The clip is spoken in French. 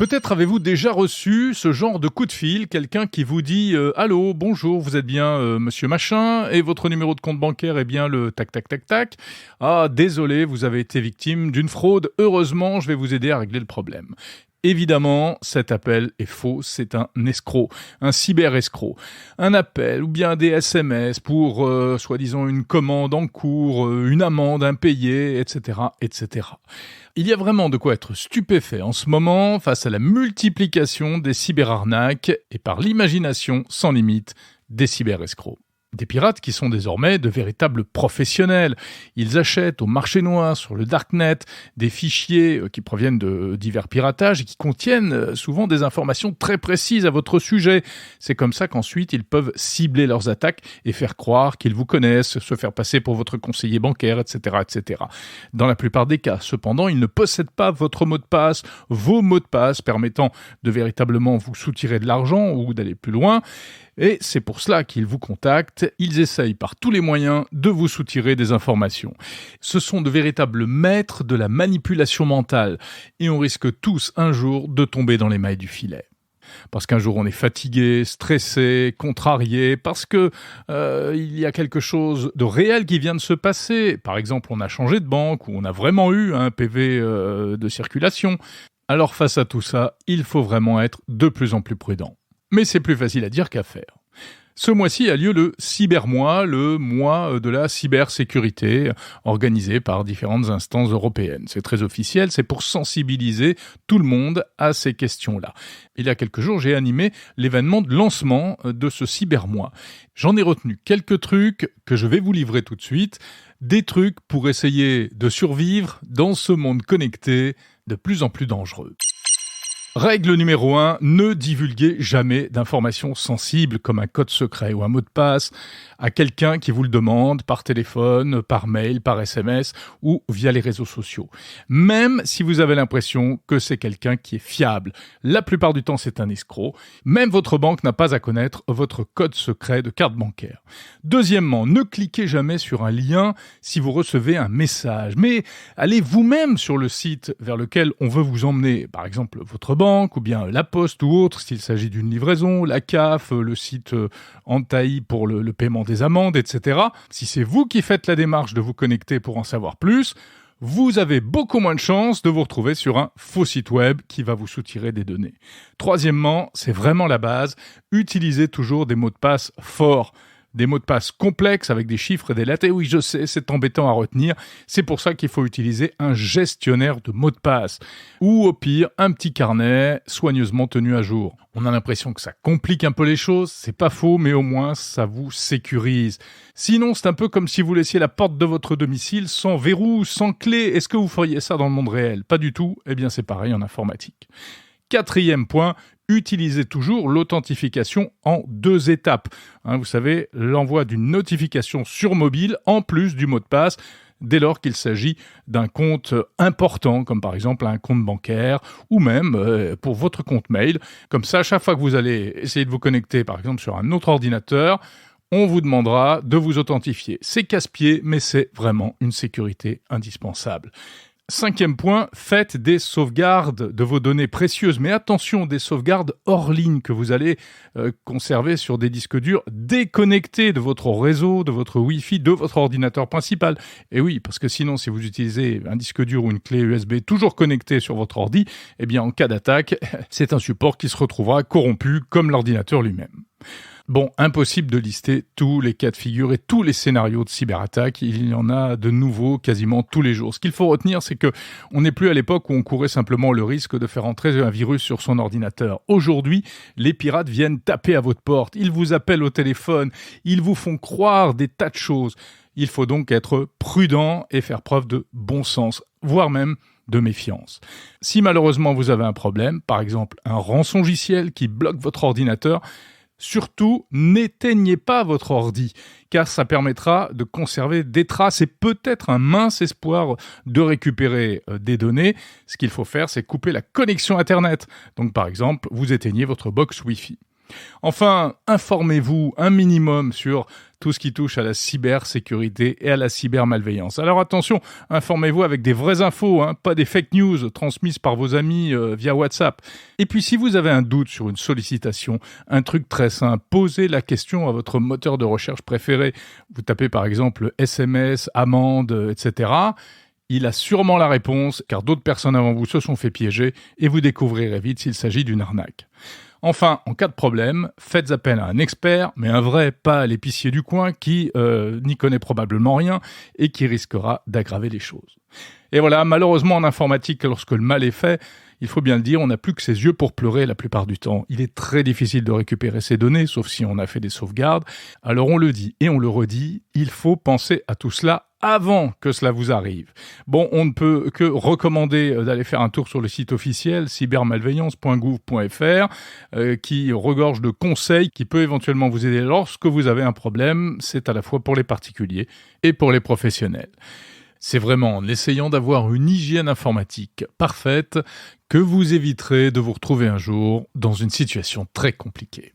Peut-être avez-vous déjà reçu ce genre de coup de fil, quelqu'un qui vous dit Allô, bonjour, vous êtes bien monsieur machin, et votre numéro de compte bancaire est bien le tac tac tac tac. Ah, désolé, vous avez été victime d'une fraude, heureusement, je vais vous aider à régler le problème. » Évidemment, cet appel est faux, c'est un escroc, un cyber-escroc. Un appel ou bien des SMS pour, soi-disant, une commande en cours, une amende impayée, etc., etc. Il y a vraiment de quoi être stupéfait en ce moment face à la multiplication des cyberarnaques et par l'imagination sans limite des cyber-escrocs. Des pirates qui sont désormais de véritables professionnels. Ils achètent au marché noir, sur le darknet, des fichiers qui proviennent de divers piratages et qui contiennent souvent des informations très précises à votre sujet. C'est comme ça qu'ensuite ils peuvent cibler leurs attaques et faire croire qu'ils vous connaissent, se faire passer pour votre conseiller bancaire, etc., etc. Dans la plupart des cas, cependant, ils ne possèdent pas votre mot de passe, vos mots de passe permettant de véritablement vous soutirer de l'argent ou d'aller plus loin. Et c'est pour cela qu'ils vous contactent, ils essayent par tous les moyens de vous soutirer des informations. Ce sont de véritables maîtres de la manipulation mentale et on risque tous un jour de tomber dans les mailles du filet. Parce qu'un jour on est fatigué, stressé, contrarié, parce que il y a quelque chose de réel qui vient de se passer. Par exemple, on a changé de banque ou on a vraiment eu un PV de circulation. Alors face à tout ça, il faut vraiment être de plus en plus prudent. Mais c'est plus facile à dire qu'à faire. Ce mois-ci a lieu le Cybermois, le mois de la cybersécurité, organisé par différentes instances européennes. C'est très officiel, c'est pour sensibiliser tout le monde à ces questions-là. Il y a quelques jours, j'ai animé l'événement de lancement de ce Cybermois. J'en ai retenu quelques trucs que je vais vous livrer tout de suite, des trucs pour essayer de survivre dans ce monde connecté de plus en plus dangereux. Règle numéro 1, ne divulguez jamais d'informations sensibles comme un code secret ou un mot de passe à quelqu'un qui vous le demande par téléphone, par mail, par SMS ou via les réseaux sociaux. Même si vous avez l'impression que c'est quelqu'un qui est fiable. La plupart du temps, c'est un escroc. Même votre banque n'a pas à connaître votre code secret de carte bancaire. Deuxièmement, ne cliquez jamais sur un lien si vous recevez un message. Mais allez vous-même sur le site vers lequel on veut vous emmener. Par exemple, votre banque ou bien la poste ou autre, s'il s'agit d'une livraison, la CAF, le site Antaï pour le paiement des amendes, etc. Si c'est vous qui faites la démarche de vous connecter pour en savoir plus, vous avez beaucoup moins de chances de vous retrouver sur un faux site web qui va vous soutirer des données. Troisièmement, c'est vraiment la base, utilisez toujours des mots de passe forts. Des mots de passe complexes avec des chiffres et des lettres. Et oui, je sais, c'est embêtant à retenir. C'est pour ça qu'il faut utiliser un gestionnaire de mots de passe. Ou au pire, un petit carnet soigneusement tenu à jour. On a l'impression que ça complique un peu les choses. C'est pas faux, mais au moins, ça vous sécurise. Sinon, c'est un peu comme si vous laissiez la porte de votre domicile sans verrou, sans clé. Est-ce que vous feriez ça dans le monde réel? Pas du tout. Eh bien, c'est pareil en informatique. Quatrième point, utilisez toujours l'authentification en 2 étapes. Vous savez, l'envoi d'une notification sur mobile en plus du mot de passe, dès lors qu'il s'agit d'un compte important, comme par exemple un compte bancaire, ou même pour votre compte mail. Comme ça, à chaque fois que vous allez essayer de vous connecter, par exemple sur un autre ordinateur, on vous demandera de vous authentifier. C'est casse-pied, mais c'est vraiment une sécurité indispensable. 5e point, faites des sauvegardes de vos données précieuses. Mais attention, des sauvegardes hors ligne que vous allez conserver sur des disques durs déconnectés de votre réseau, de votre Wi-Fi, de votre ordinateur principal. Et oui, parce que sinon, si vous utilisez un disque dur ou une clé USB toujours connectée sur votre ordi, eh bien, en cas d'attaque, c'est un support qui se retrouvera corrompu comme l'ordinateur lui-même. Bon, impossible de lister tous les cas de figure et tous les scénarios de cyberattaque. Il y en a de nouveaux quasiment tous les jours. Ce qu'il faut retenir, c'est que on n'est plus à l'époque où on courait simplement le risque de faire entrer un virus sur son ordinateur. Aujourd'hui, les pirates viennent taper à votre porte. Ils vous appellent au téléphone. Ils vous font croire des tas de choses. Il faut donc être prudent et faire preuve de bon sens, voire même de méfiance. Si malheureusement vous avez un problème, par exemple un rançongiciel qui bloque votre ordinateur, surtout, n'éteignez pas votre ordi, car ça permettra de conserver des traces et peut-être un mince espoir de récupérer des données. Ce qu'il faut faire, c'est couper la connexion Internet. Donc par exemple, vous éteignez votre box Wi-Fi. Enfin, informez-vous un minimum sur tout ce qui touche à la cybersécurité et à la cybermalveillance. Alors attention, informez-vous avec des vraies infos, pas des fake news transmises par vos amis via WhatsApp. Et puis si vous avez un doute sur une sollicitation, un truc très simple, posez la question à votre moteur de recherche préféré. Vous tapez par exemple SMS, amende, etc. Il a sûrement la réponse, car d'autres personnes avant vous se sont fait piéger, et vous découvrirez vite s'il s'agit d'une arnaque. Enfin, en cas de problème, faites appel à un expert, mais un vrai, pas à l'épicier du coin qui n'y connaît probablement rien et qui risquera d'aggraver les choses. Et voilà, malheureusement en informatique, lorsque le mal est fait, il faut bien le dire, on n'a plus que ses yeux pour pleurer la plupart du temps. Il est très difficile de récupérer ces données, sauf si on a fait des sauvegardes. Alors on le dit et on le redit, il faut penser à tout cela avant que cela vous arrive. Bon, on ne peut que recommander d'aller faire un tour sur le site officiel cybermalveillance.gouv.fr qui regorge de conseils qui peut éventuellement vous aider lorsque vous avez un problème. C'est à la fois pour les particuliers et pour les professionnels. C'est vraiment en essayant d'avoir une hygiène informatique parfaite que vous éviterez de vous retrouver un jour dans une situation très compliquée.